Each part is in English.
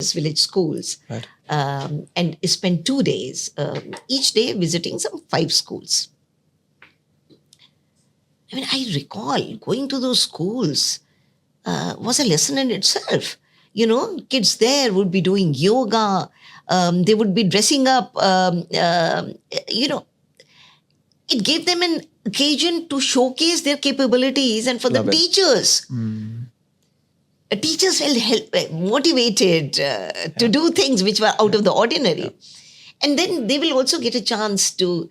village schools, Right. and spent 2 days, each day visiting some 5 schools. I mean, I recall going to those schools was a lesson in itself. Kids there would be doing yoga. They would be dressing up. It gave them an occasion to showcase their capabilities, and for Love the it. teachers. Teachers felt motivated to do things which were out of the ordinary, and then they will also get a chance to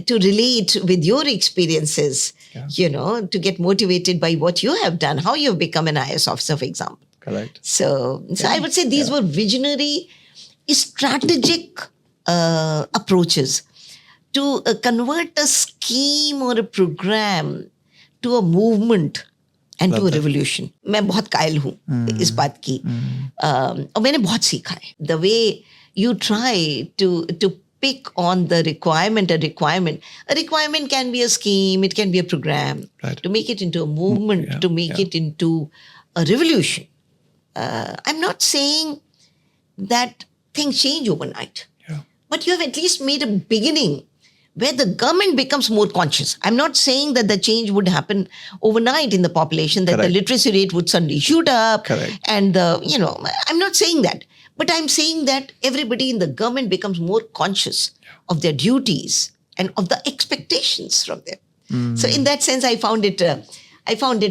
relate with your experiences. To get motivated by what you have done, how you have become an IS officer, for example. Correct. So I would say these were visionary, strategic approaches to convert a scheme or a program to a movement and to a revolution. मैं बहुत कायल हूँ इस बात की, और मैंने बहुत सीखा है. The way you try to pick on the requirement. A requirement can be a scheme, it can be a program. Right. To make it into a movement, to make it into a revolution. I'm not saying that things change overnight, but you have at least made a beginning where the government becomes more conscious. I'm not saying that the change would happen overnight in the population, that the literacy rate would suddenly shoot up. Correct. And, I'm not saying that. But I'm saying that everybody in the government becomes more conscious of their duties and of the expectations from them. So in that sense, I found it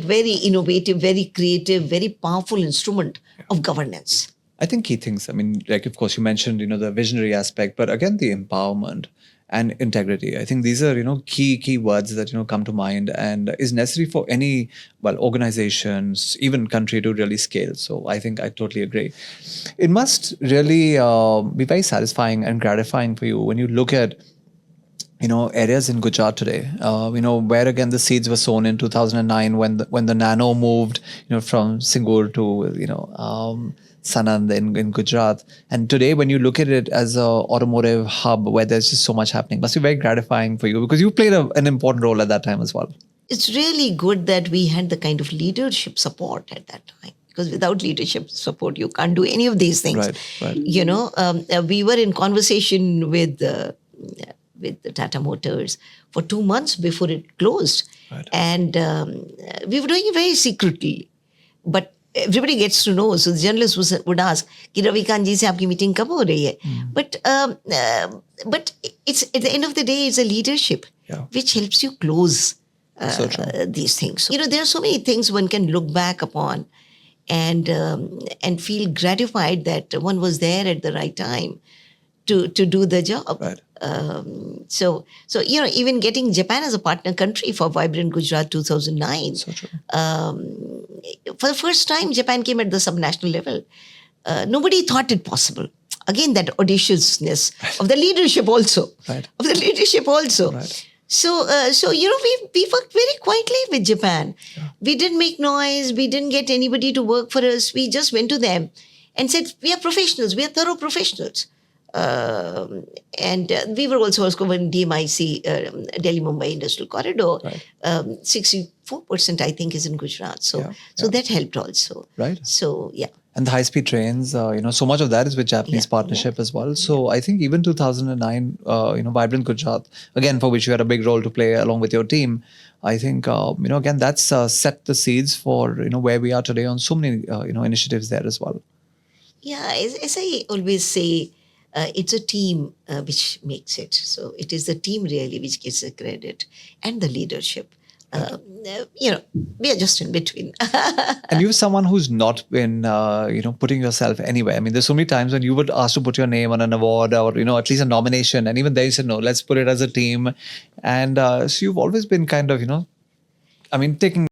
very innovative, very creative, very powerful instrument of governance. I think key things, like, of course, you mentioned, the visionary aspect, but again, the empowerment and integrity. I think these are, key words that, come to mind and is necessary for any, organizations, even country to really scale. So I think I totally agree. It must really be very satisfying and gratifying for you when you look at, areas in Gujarat today, where again the seeds were sown in 2009 when the Nano moved, from Singur to, Sanand in Gujarat. And today, when you look at it as an automotive hub where there's just so much happening, must be very gratifying for you because you played an important role at that time as well. It's really good that we had the kind of leadership support at that time. Because without leadership support, you can't do any of these things. Right. We were in conversation with the Tata Motors for 2 months before it closed. Right. And we were doing it very secretly. But everybody gets to know. So the journalists would ask, कि रविकांत जी से आपकी meeting कब हो रही है? But it's at the end of the day, it's a leadership which helps you close these things. There are so many things one can look back upon and feel gratified that one was there at the right time to do the job. Right. So even getting Japan as a partner country for Vibrant Gujarat 2009. So true. For the first time, Japan came at the subnational level. Nobody thought it possible. Again, that audaciousness of the leadership also. Right. Of the leadership also. Right. So we worked very quietly with Japan. Yeah. We didn't make noise. We didn't get anybody to work for us. We just went to them and said, we are professionals. We are thorough professionals. And we were also covering DMIC, Delhi-Mumbai Industrial Corridor. Right. 64%, I think, is in Gujarat. So that helped also. Right. So, yeah. And the high-speed trains, so much of that is with Japanese partnership as well. So I think even 2009, Vibrant Gujarat, again, for which you had a big role to play along with your team, I think, again, that's set the seeds for, where we are today on so many, initiatives there as well. Yeah, as I always say, it's a team which makes it. So it is the team really which gets the credit and the leadership. We are just in between. And you're someone who's not been, putting yourself anywhere. I mean, there's so many times when you would ask to put your name on an award or, at least a nomination. And even there you said, no, let's put it as a team. And so you've always been kind of, taking